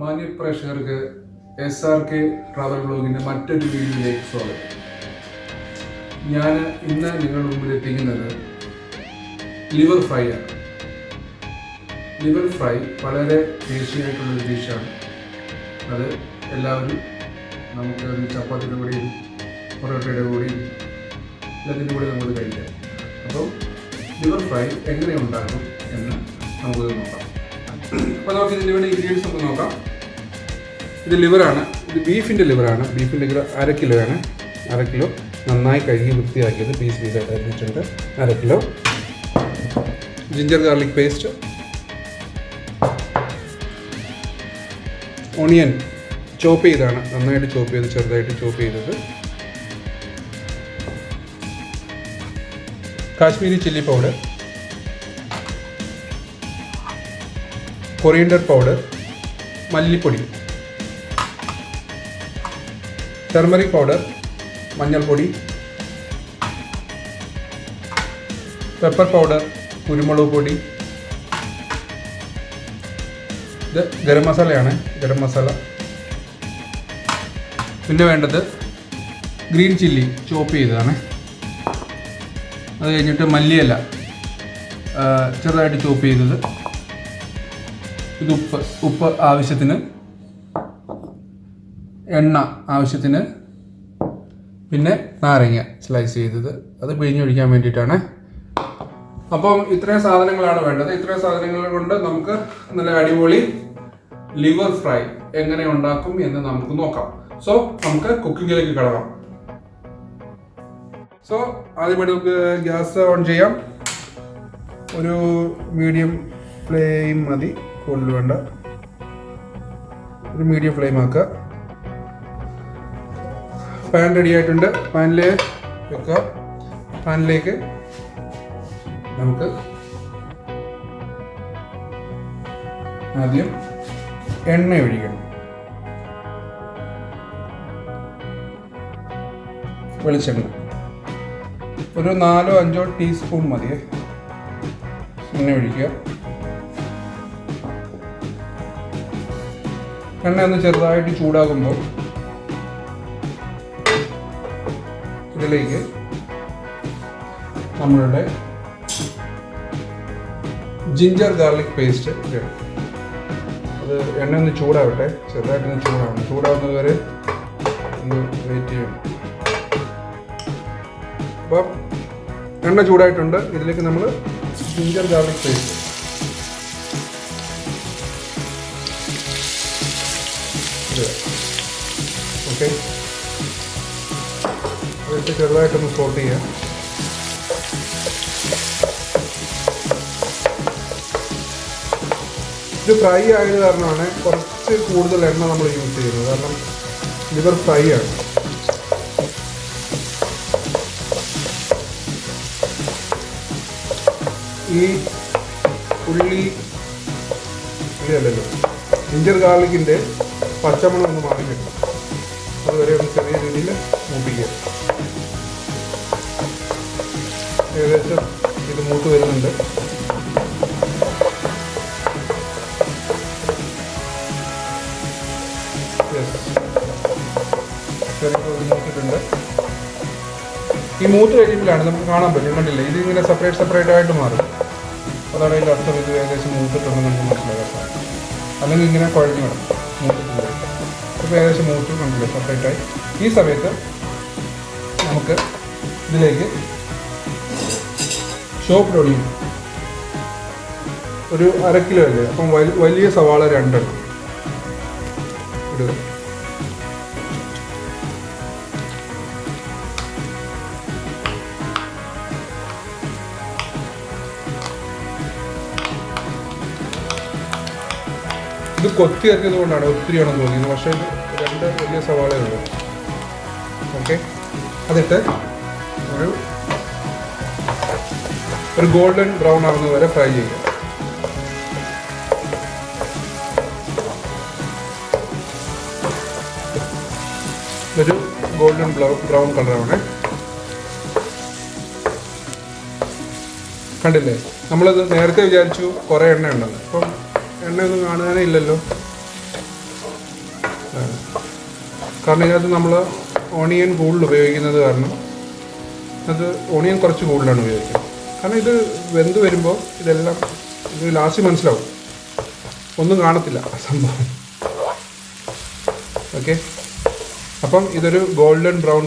മാന്യ പ്രേക്ഷകർക്ക് SRK travel ബ്ലോഗിൻ്റെ മറ്റൊരു വീഡിയോയിലേക്ക് സ്വാഗതം. ഞാൻ ഇന്ന് നിങ്ങളുടെ മുമ്പിൽ എത്തിക്കുന്നത് ലിവർ ഫ്രൈ ആണ്. ലിവർ ഫ്രൈ വളരെ ടേസ്റ്റി ആയിട്ടുള്ളൊരു ഡിഷാണ്. അത് എല്ലാവരും നമുക്ക് ചപ്പാത്തിയുടെ കൂടെയും പൊറോട്ടയുടെ കൂടെയും എല്ലാത്തിൻ്റെ കൂടെ നമുക്ക് കഴിക്കാം. അപ്പോൾ ലിവർ ഫ്രൈ എങ്ങനെ ഉണ്ടാക്കും എന്ന് നമുക്കത് നോക്കാം. അപ്പോൾ നമുക്ക് ഇതിൻ്റെ ഇവിടെ ഇൻഗ്രീഡിയൻസ് നമുക്ക് നോക്കാം. ഇത് ലിവറാണ്. ഇത് ബീഫിൻ്റെ ലിവറാണ്. ബീഫിൻ്റെ കിലോ 1/2 കിലോയാണ്. 1/2 കിലോ നന്നായി കഴുകി വൃത്തിയാക്കിയത് പീസായിട്ട് അരിഞ്ഞിട്ടുണ്ട്. 1/2 kilo ginger garlic paste, onion chop ചെയ്താണ്, നന്നായിട്ട് ചോപ്പ് ചെയ്ത് ചെറുതായിട്ട് ചോപ്പ് ചെയ്തത്, Kashmiri chilli powder, coriander powder, മല്ലിപ്പൊടി, ടർമറിക് പൗഡർ, മഞ്ഞൾപ്പൊടി, പെപ്പർ പൗഡർ, കുരുമുളക് പൊടി, ഇത് ഗരം മസാലയാണ്, ഗരം മസാല. പിന്നെ വേണ്ടത് ഗ്രീൻ ചില്ലി ചോപ്പ് ചെയ്തതാണ്. അത് കഴിഞ്ഞിട്ട് മല്ലിയില ചെറുതായിട്ട് ചോപ്പ് ചെയ്തത്. ഇത് ഉപ്പ് ആവശ്യത്തിന്, എണ്ണ ആവശ്യത്തിന്, പിന്നെ നാരങ്ങ സ്ലൈസ് ചെയ്തത്, അത് പിഴിഞ്ഞൊഴിക്കാൻ വേണ്ടിയിട്ടാണ്. അപ്പം ഇത്രയും സാധനങ്ങളാണ് വേണ്ടത്. ഇത്രയും സാധനങ്ങൾ കൊണ്ട് നമുക്ക് നല്ല അടിപൊളി ലിവർ ഫ്രൈ എങ്ങനെ ഉണ്ടാക്കും എന്ന് നമുക്ക് നോക്കാം. സോ നമുക്ക് കുക്കിങ്ങിലേക്ക് കടക്കാം. സോ ആദ്യമായിട്ട് നമുക്ക് ഗ്യാസ് ഓൺ ചെയ്യാം. ഒരു മീഡിയം ഫ്ലെയിം മതി, കൂടുതൽ വേണ്ട. ഒരു മീഡിയം ഫ്ലെയിം ആക്കുക. പാൻ റെഡി ആയിട്ടുണ്ട്. പാനിൽ വെക്കുക. പാനിലേക്ക് നമുക്ക് ആദ്യം എണ്ണ ഒഴിക്കണം. വെളിച്ചെണ്ണ ഒരു 4-5 ടീസ്പൂൺ മതിയേ. എണ്ണ ഒഴിക്കുക. എണ്ണ ഒന്ന് ചെറുതായിട്ട് ചൂടാകുമ്പോൾ ഇതിലേക്ക് നമ്മളുടെ ജിഞ്ചർ ഗാർലിക് പേസ്റ്റ് ഇടണം. അത് എണ്ണ ഒന്ന് ചൂടാവട്ടെ, ചെറുതായിട്ടൊന്ന് ചൂടാവണം. ചൂടാവുന്നത് വരെ ഒന്ന് വെയിറ്റ് ചെയ്യണം. അപ്പം എണ്ണ ചൂടായിട്ടുണ്ട്. ഇതിലേക്ക് നമ്മൾ ജിഞ്ചർ ഗാർലിക് പേസ്റ്റ് ഓക്കെ, അതൊക്കെ ചെറുതായിട്ടൊന്ന് സോട്ട് ചെയ്യാം. ഇത് ഫ്രൈ ആയത് കാരണമാണ് കുറച്ച് കൂടുതൽ എണ്ണ നമ്മൾ യൂസ് ചെയ്യുന്നത്. കാരണം ലിവർ ഫ്രൈ ആണ്. ഈ ഉള്ളിയല്ലല്ലോ, ജിഞ്ചർ ഗാർലിക്കിൻ്റെ പച്ചമണം ഒന്ന് മാറി കിട്ടും. അതുവരെ ഒന്ന് ചെറിയ രീതിയിൽ മൂപ്പിക്കുക. ഏകദേശം ഇത് മൂത്ത് വരുന്നുണ്ട്. മൂത്തിട്ടുണ്ട്. ഈ മൂത്ത് കഴിയുമ്പോഴാണ് നമുക്ക് കാണാൻ പറ്റും, കണ്ടില്ലേ, ഇതിങ്ങനെ സെപ്പറേറ്റ് ആയിട്ട് മാറും. അതാണ് അതിൻ്റെ അർത്ഥം. ഇത് ഏകദേശം മൂത്തിട്ടുണ്ടെന്ന് നമുക്ക് മനസ്സിലാക്കാം. അല്ലെങ്കിൽ ഇങ്ങനെ കുഴഞ്ഞു വേണം മൂത്തിട്ടുണ്ട്. ഇപ്പോൾ ഏകദേശം മൂത്ത് കണ്ടില്ലേ, സെപ്പറേറ്റായി. ഈ സമയത്ത് നമുക്ക് ഇതിലേക്ക് ചോപ്ഡ് ഓണിയൻ ഒരു 1/2 കിലോ അല്ലേ, അപ്പം വലിയ സവാള 2 ഇടുക. ഇത് കൊത്തി അരിഞ്ഞത് കൊണ്ടാണ് ഒത്തിരിയാണെന്ന് തോന്നിയത്, പക്ഷേ ഇത് 2 വലിയ സവാളയുള്ളൂ. ഓക്കെ, അതിട്ട് ഒരു ഗോൾഡൻ ബ്രൗൺ ആവുന്നത് വരെ ഫ്രൈ ചെയ്യുക. ഒരു ഗോൾഡൻ ബ്രൗൺ കളറാവണേ. കണ്ടില്ലേ, നമ്മളത് നേരത്തെ വിചാരിച്ചു കുറേ എണ്ണ ഉണ്ടെന്ന്. അപ്പം എണ്ണയൊന്നും കാണാനേ ഇല്ലല്ലോ. കാരണം ഇതിനകത്ത് നമ്മൾ ഓണിയൻ കൂടുതൽ ഉപയോഗിക്കുന്നത് കാരണം അത് ഓണിയൻ കുറച്ച് കൂടുതലാണ് ഉപയോഗിക്കുന്നത്. കാരണം ഇത് വെന്ത് വരുമ്പോൾ ഇതെല്ലാം ഇത് ലാസ്റ്റ് മനസ്സിലാവും, ഒന്നും കാണത്തില്ല സംഭവം. ഓക്കെ, അപ്പം ഇതൊരു ഗോൾഡൻ ബ്രൗൺ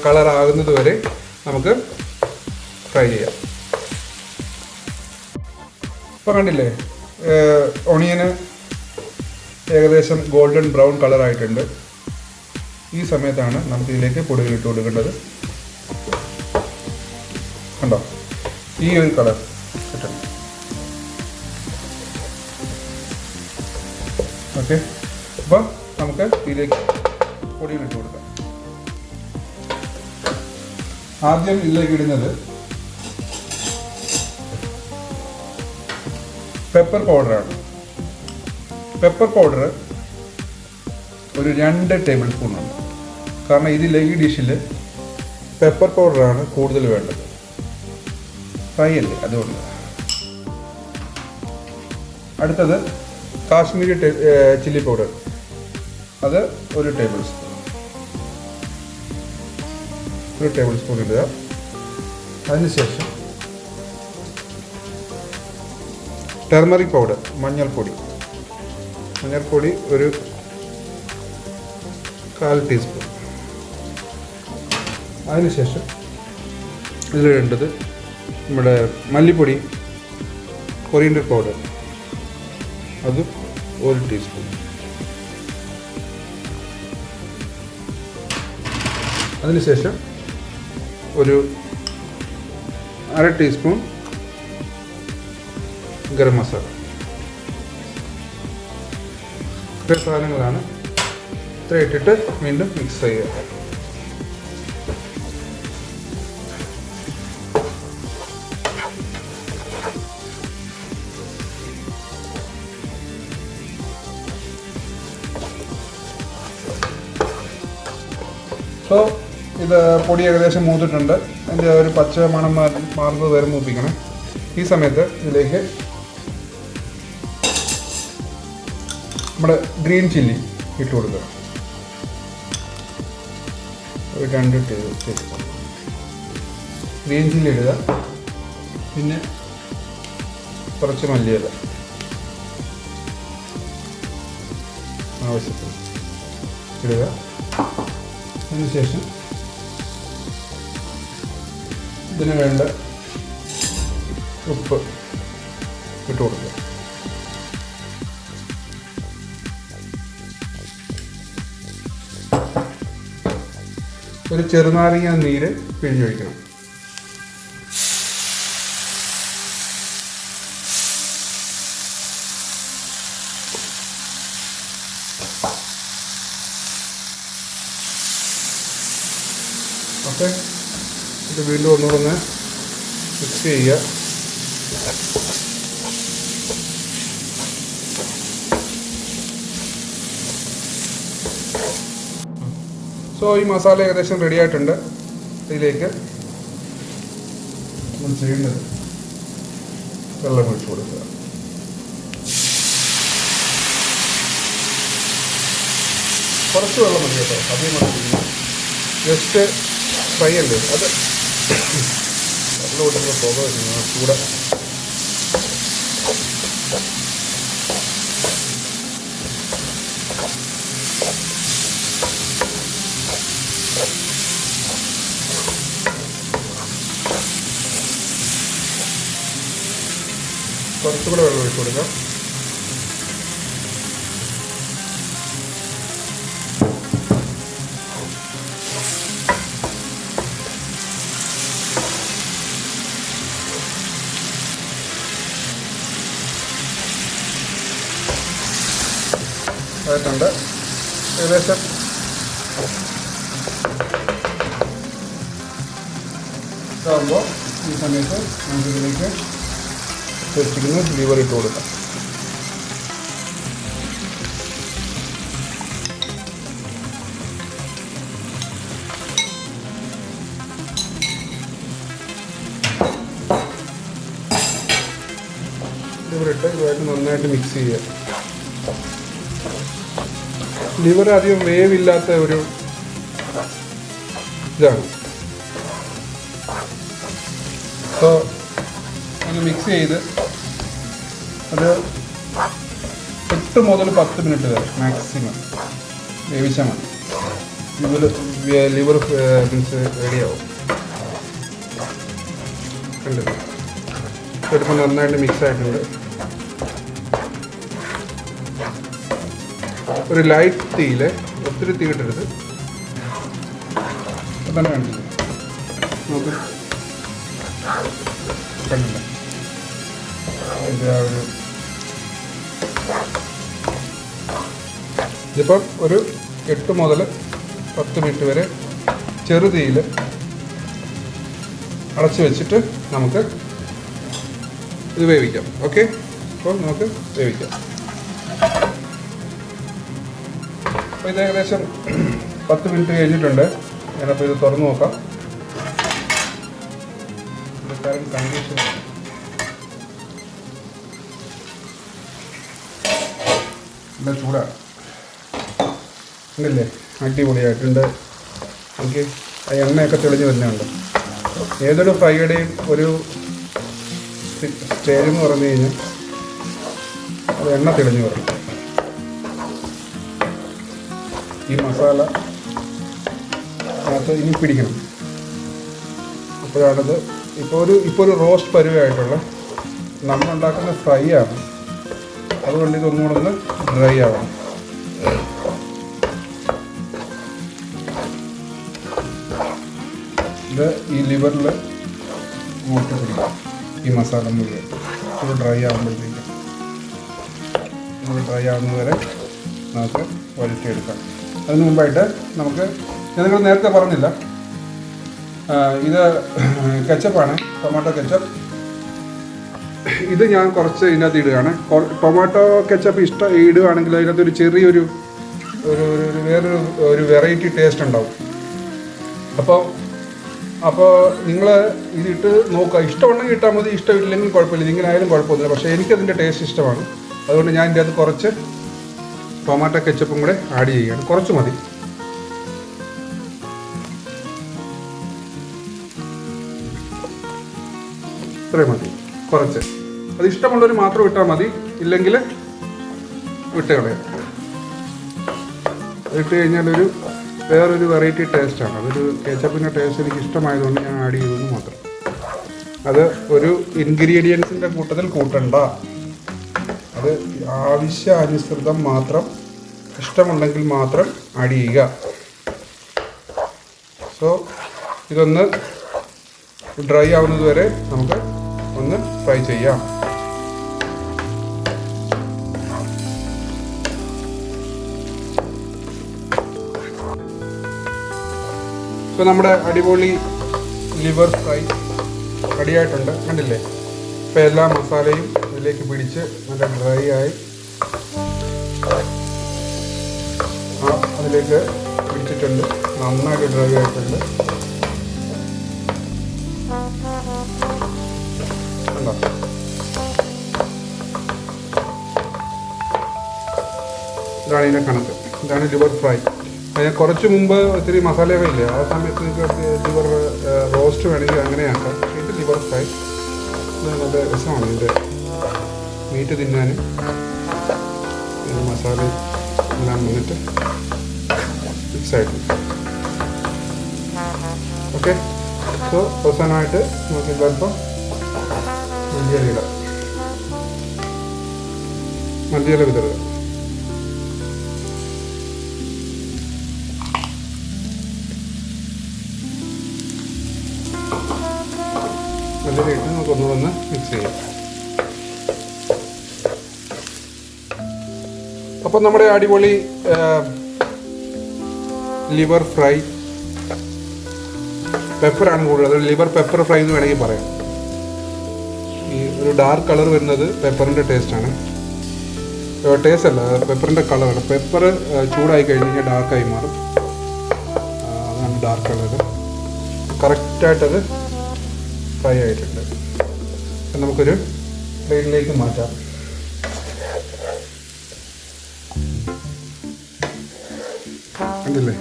കളർ ആകുന്നത് വരെ നമുക്ക് ഫ്രൈ ചെയ്യാം. ഇപ്പോൾ കണ്ടില്ലേ, ഓണിയന് ഏകദേശം ഗോൾഡൻ ബ്രൗൺ കളറായിട്ടുണ്ട്. ഈ സമയത്താണ് നമുക്ക് ഇതിലേക്ക് പൊടികൾ ഇട്ട് കൊടുക്കേണ്ടത്. കണ്ടോ, ഈ ഒരു കളർ കിട്ടണം. ഓക്കെ, അപ്പം നമുക്ക് ഇതിലേക്ക് പൊടികൾ ഇട്ട് കൊടുക്കാം. ആദ്യം ഇതിലേക്ക് ഇടുന്നത് പെപ്പർ പൗഡറാണ്. പെപ്പർ പൗഡർ ഒരു 2 ടേബിൾ സ്പൂൺ ഉണ്ട്. കാരണം ഇതിൽ ഈ ഡിഷിൽ പെപ്പർ പൗഡറാണ് കൂടുതൽ വേണ്ടത്, ഫ്രൈ അല്ലേ, അതുകൊണ്ട്. അടുത്തത് കാശ്മീരി ചില്ലി പൗഡർ, അത് 1 ടേബിൾ സ്പൂൺ ഇടുക. അതിനുശേഷം ടെർമറിക് പൗഡർ, മഞ്ഞൾപ്പൊടി ഒരു 1/4 ടീസ്പൂൺ. അതിനുശേഷം ഇതിലിടേണ്ടത് നമ്മുടെ മല്ലിപ്പൊടി, കൊറിയൻഡർ പൗഡർ, അത് 1 ടീസ്പൂൺ. അതിനുശേഷം ഒരു 1/2 ടീസ്പൂൺ ഗരം മസാല. ഇത്രയും സാധനങ്ങളാണ്. ഇത്ര ഇട്ടിട്ട് വീണ്ടും മിക്സ് ചെയ്യുക. സോ ഇത് പൊടി ഏകദേശം മൂത്തിട്ടുണ്ട്. അതിൻ്റെ ഒരു പച്ച മണം മാറുന്നത് വരെ മൂപ്പിക്കണം. ഈ സമയത്ത് ഇതിലേക്ക് നമ്മുടെ ഗ്രീൻ ചില്ലി ഇട്ട് കൊടുക്കുക, ഒരു 2 ടീസ്പൂൺ ഗ്രീൻ ചില്ലി ഇടുക. പിന്നെ കുറച്ച് മല്ലിയില ആവശ്യത്തിന് ഇടുക. അതിനുശേഷം ഇതിന് വേണ്ട ഉപ്പ് ഇട്ട് കൊടുക്കുക. ഒരു ചെറുനാരങ്ങ നീര് പിഴിഞ്ഞൊഴിക്കണം. ഓക്കെ, ഇത് വീണ്ടും ഒന്നുകൂടെ മിക്സ് ചെയ്യുക. സോ ഈ മസാല ഏകദേശം റെഡി ആയിട്ടുണ്ട്. ഇതിലേക്ക് നമ്മൾ ചെയ്യേണ്ടത് വെള്ളം ഒഴിച്ച് കൊടുക്കുക. കുറച്ച് വെള്ളം മതി കേട്ടോ, അധികം മതി. ജസ്റ്റ് ഫ്രൈ അല്ലേ, അത് വെള്ളം കൊണ്ടുള്ള പുക വരുന്നു ചൂട്. കുറച്ചുകൂടെ വെള്ളം ഒഴിച്ച് കൊടുക്കാം. ആയിട്ടുണ്ട് ഏകദേശം. ഇതാകുമ്പോൾ ഈ സമയത്ത് നമുക്കിതിലേക്ക് വെച്ചിരിക്കുന്ന ലിവർ ഇട്ട് കൊടുക്കാം. ലിവർ ഇട്ട് ഇതുമായിട്ട് നന്നായിട്ട് മിക്സ് ചെയ്യുക. ലിവർ അധികം വേവില്ലാത്ത ഒരു ഇതാണ്. സോ ഒന്ന് മിക്സ് ചെയ്ത് ഒരു 8 മുതൽ 10 മിനിറ്റ് വരെ മാക്സിമം വേവിച്ചാൽ മതി. ലിവർ മീൻസ് റെഡിയാവും. കണ്ടത് ഇതിപ്പോൾ നന്നായിട്ട് മിക്സ് ആയിട്ടുണ്ട്. ഒരു ലൈറ്റ് തീയിൽ, ഒത്തിരി തീ ഇട്ടരുത്. തന്നെ കണ്ടില്ല, നമുക്ക് കണ്ടില്ല ഇതിൻ്റെ ആ ഒരു ഇതിപ്പം ഒരു 8 മുതൽ 10 മിനിറ്റ് വരെ ചെറുതീയിൽ അടച്ചു വെച്ചിട്ട് നമുക്ക് ഇത് വേവിക്കാം. ഓക്കെ, അപ്പോൾ നമുക്ക് വേവിക്കാം. അപ്പോൾ ഇത് ഏകദേശം 10 മിനിറ്റ് കഴിഞ്ഞിട്ടുണ്ട്. ഞാനപ്പോൾ ഇത് തുറന്നു നോക്കാം. കറണ്ട് കണ്ടീഷൻ നല്ല ചൂടാണ്. ഉണ്ടല്ലേ, അടിപൊളിയായിട്ടുണ്ട്. എനിക്ക് ആ എണ്ണയൊക്കെ തെളിഞ്ഞ് വരുന്നുണ്ട്. ഏതൊരു ഫ്രൈയുടെയും ഒരു സ്റ്റേജ് എന്ന് പറഞ്ഞു കഴിഞ്ഞാൽ അത് എണ്ണ തെളിഞ്ഞ് വരും. ഈ മസാല അതിനകത്ത് ഇനി പിടിക്കണം. അപ്പോഴാണത് ഇപ്പോൾ ഒരു റോസ്റ്റ് പരുവായിട്ടുള്ള നമ്മളുണ്ടാക്കുന്ന ഫ്രൈ ആണ്. അതുകൊണ്ട് ഇതൊന്നുകൂടെ ഒന്ന് ഡ്രൈ ആവണം. ഇത് ഈ ലിവറിൽ അങ്ങോട്ട് പിടിക്കും. ഈ മസാല മുഴുവൻ ഒരു ഡ്രൈ ആകുമ്പോഴത്തേക്കും ഡ്രൈ ആകുന്നത് വരെ നമുക്ക് വഴറ്റിയെടുക്കാം. അതിന് മുമ്പായിട്ട് നമുക്ക്, ഞാൻ നിങ്ങൾ നേരത്തെ പറഞ്ഞില്ല, ഇത് കെച്ചപ്പാണ്, ടൊമാറ്റോ കെച്ചപ്പ്. ഇത് ഞാൻ കുറച്ച് ഇതിനകത്ത് ഇടുകയാണ്. ടൊമാറ്റോ കെച്ചപ്പ് ഇടുകയാണെങ്കിൽ അതിനകത്ത് ഒരു ചെറിയൊരു വേറൊരു വെറൈറ്റി ടേസ്റ്റ് ഉണ്ടാവും. അപ്പോൾ നിങ്ങൾ ഇതിട്ട് നോക്കുക. ഇഷ്ടമുണ്ടെങ്കിൽ ഇട്ടാൽ മതി, ഇഷ്ടമില്ലെങ്കിൽ കുഴപ്പമില്ല. ഇങ്ങനെ ആയാലും കുഴപ്പമൊന്നുമില്ല. പക്ഷേ എനിക്കതിൻ്റെ ടേസ്റ്റ് ഇഷ്ടമാണ്. അതുകൊണ്ട് ഞാൻ ഇതിൻ്റെ അകത്ത് കുറച്ച് ടൊമാറ്റോ കെച്ചപ്പും കൂടെ ആഡ് ചെയ്യുകയാണ്. കുറച്ച് മതി. ഇത്രയും മതി, കുറച്ച്. അത് ഇഷ്ടമുള്ളവർ മാത്രം ഇട്ടാൽ മതി, ഇല്ലെങ്കിൽ വിട്ട് കളയാം. ഇട്ട് കഴിഞ്ഞാൽ വേറൊരു വെറൈറ്റി ടേസ്റ്റാണ്. അതൊരു കെച്ചപ്പിൻ്റെ ടേസ്റ്റ് എനിക്ക് ഇഷ്ടമായതുകൊണ്ട് ഞാൻ ആഡ് ചെയ്തെന്ന് മാത്രം. അത് ഒരു ഇൻഗ്രീഡിയൻസിൻ്റെ കൂട്ടത്തിൽ കൂട്ടണ്ട. അത് ആവശ്യാനുസൃതം മാത്രം, ഇഷ്ടമുണ്ടെങ്കിൽ മാത്രം ആഡ് ചെയ്യുക. സോ ഇതൊന്ന് ഡ്രൈ ആവുന്നത് വരെ നമുക്ക് ഒന്ന് ഫ്രൈ ചെയ്യാം. ഇപ്പോൾ നമ്മുടെ അടിപൊളി ലിവർ ഫ്രൈ റെഡിയായിട്ടുണ്ട്. കണ്ടില്ലേ? ഇപ്പോൾ എല്ലാ മസാലയും ഇതിലേക്ക് പിടിച്ച് നല്ല ഡ്രൈ ആയി അതിലേക്ക് പിടിച്ചിട്ടുണ്ട്. നന്നായിട്ട് ഡ്രൈ ആയിട്ടുണ്ട്. കണ്ടോ? ഇതാണ് ഇതിൻ്റെ കണക്ക്. ഇതാണ് ലിവർ ഫ്രൈ. അതിന് കുറച്ച് മുമ്പ് ഒത്തിരി മസാലയൊക്കെ ഇല്ലേ, ആ സമയത്ത് നിങ്ങൾക്ക് ലിവർ റോസ്റ്റ് വേണമെങ്കിൽ അങ്ങനെയാക്കാം. ഇത് ലിവർ ഫ്രൈ. ഇത് നല്ല രസമാണ് ഇതിൻ്റെ മീറ്റ് തിന്നാൻ. ഇത് മസാല എല്ലാം വന്നിട്ട് മിക്സ് ആയിട്ടുണ്ട്. ഓക്കെ, സോ അവസാനമായിട്ട് നമുക്ക് ഇതല്പം മല്ലിയില ഇടാം. മല്ലിയില വിതറുക. മല്ലിയില ഇട്ട് നമുക്ക് ഒന്നുകൂടെ മിക്സ് ചെയ്യാം. അപ്പം നമ്മുടെ അടിപൊളി ലിവർ ഫ്രൈ, പെപ്പറാണ് കൂടുതൽ. അത് ലിവർ പെപ്പർ ഫ്രൈ എന്ന് വേണമെങ്കിൽ പറയാം. ഈ ഒരു ഡാർക്ക് കളർ വരുന്നത് പെപ്പറിൻ്റെ ടേസ്റ്റാണ്. ടേസ്റ്റ് അല്ല, പെപ്പറിൻ്റെ കളറാണ്. പെപ്പർ ചൂടായി കഴിഞ്ഞ് കഴിഞ്ഞാൽ ഡാർക്കായി മാറും. അതാണ് ഡാർക്ക് കളർ. കറക്റ്റായിട്ടത് ഫ്രൈ ആയിട്ടുണ്ട്. നമുക്കൊരു പ്ലേറ്റിലേക്ക് മാറ്റാം. കണ്ടില്ലേ?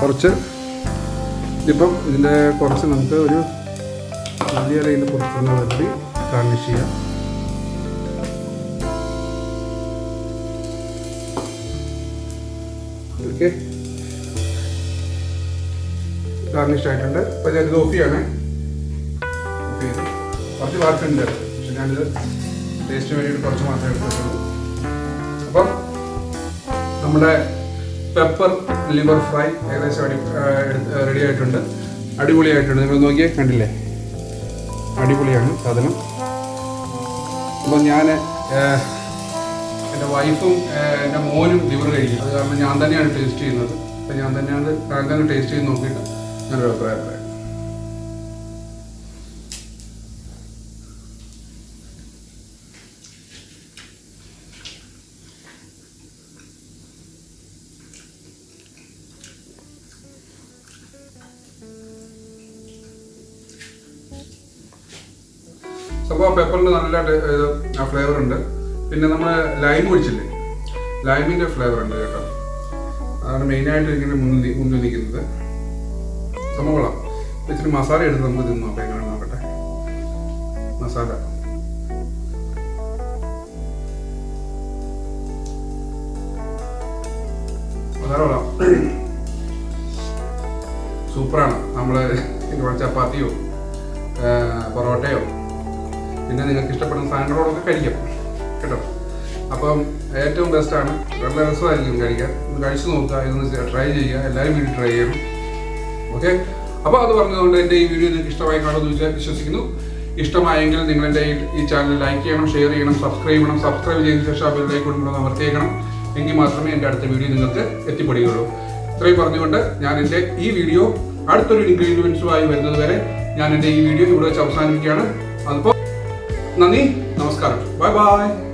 കുറച്ച് ഇതിപ്പം ഇതിൻ്റെ കുറച്ച് നമുക്ക് ഒരു വലിയ ഇലയിൽ പുറത്തുനിന്ന് വെട്ടി ഗാർണിഷ് ചെയ്യാം. ഓക്കെ, ഗാർണിഷ് ആയിട്ടുണ്ട്. അപ്പോൾ ഞാനിത് ഓഫ് ചെയ്യാണ്. ഓഫ് ചെയ്ത് കുറച്ച് ബാക്കിയുണ്ട്, പക്ഷെ ഞാനിത് ടേസ്റ്റ് വേണ്ടിയിട്ട് കുറച്ച് മാത്രമേ എടുത്തിട്ടുള്ളൂ. അപ്പം നമ്മുടെ പെപ്പർ ലിവർ ഫ്രൈ ഏകദേശം റെഡി ആയിട്ടുണ്ട്. അടിപൊളിയായിട്ടുണ്ട്. നിങ്ങൾ നോക്കിയേ, കണ്ടില്ലേ? അടിപൊളിയാണ് സാധനം. അപ്പം ഞാൻ എൻ്റെ വൈഫും എൻ്റെ മോനും ലിവർ കഴിക്കും. അത് കാരണം ഞാൻ തന്നെയാണ് ടേസ്റ്റ് ചെയ്യുന്നത്. അപ്പം ഞാൻ തന്നെ ടേസ്റ്റ് ചെയ്ത് നോക്കിയിട്ട് ഞാനൊരു അഭിപ്രായം പറയാം. സംഭവം പെപ്പറിന് നല്ല ഫ്ലേവർ ഉണ്ട്. പിന്നെ നമ്മൾ ലൈം ഒഴിച്ചില്ലേ, ലൈമിൻ്റെ ഫ്ലേവർ ഉണ്ട് കേട്ടോ. അതാണ് മെയിനായിട്ട് ഇങ്ങനെ മുന്നിൽ നിൽക്കുന്നത്. സംഭവം ഇച്ചിരി മസാല എടുത്ത് നമുക്ക് തിന്ന് നോക്കാം, എങ്ങനെ നോക്കട്ടെ. മസാല കൊള്ളാം, സൂപ്പറാണ്. നമ്മൾ ചപ്പാത്തിയോ പൊറോട്ടയോ പിന്നെ നിങ്ങൾക്ക് ഇഷ്ടപ്പെടുന്ന സാധനങ്ങളോടൊക്കെ കഴിക്കാം കേട്ടോ. അപ്പം ഏറ്റവും ബെസ്റ്റാണ്, നല്ല രസമായിരിക്കും കഴിക്കാൻ. ഒന്ന് കഴിച്ചു നോക്കുക, ഇതൊന്ന് ട്രൈ ചെയ്യുക, എല്ലാവരും വീട്ടിൽ ട്രൈ ചെയ്യണം. ഓക്കെ, അപ്പോൾ അത് പറഞ്ഞതുകൊണ്ട് എൻ്റെ ഈ വീഡിയോ നിങ്ങൾക്ക് ഇഷ്ടമായി കാണുമെന്ന് വിശ്വസിക്കുന്നു. ഇഷ്ടമായെങ്കിൽ നിങ്ങൾ എൻ്റെ ഈ ചാനൽ ലൈക്ക് ചെയ്യണം, ഷെയർ ചെയ്യണം, സബ്സ്ക്രൈബ് ചെയ്യണം. സബ്സ്ക്രൈബ് ചെയ്തതിന് ശേഷം ആ ബെല്ലൈക്കൺ കൊണ്ടുവന്ന് അമർത്തിയേക്കണം. എങ്കിൽ മാത്രമേ എൻ്റെ അടുത്ത വീഡിയോ നിങ്ങൾക്ക് എത്തിപ്പെടുകയുള്ളൂ. ഇത്രയും പറഞ്ഞുകൊണ്ട് ഞാൻ എൻ്റെ ഈ വീഡിയോ അടുത്തൊരു ഇൻഗ്രീഡിയൻസുമായി വരുന്നത് വരെ ഞാൻ എൻ്റെ ഈ വീഡിയോ ഇവിടെ വെച്ച് അവസാനിപ്പിക്കുകയാണ്. അതിപ്പോൾ നന്ദി, നമസ്കാരം, ബൈ ബൈ.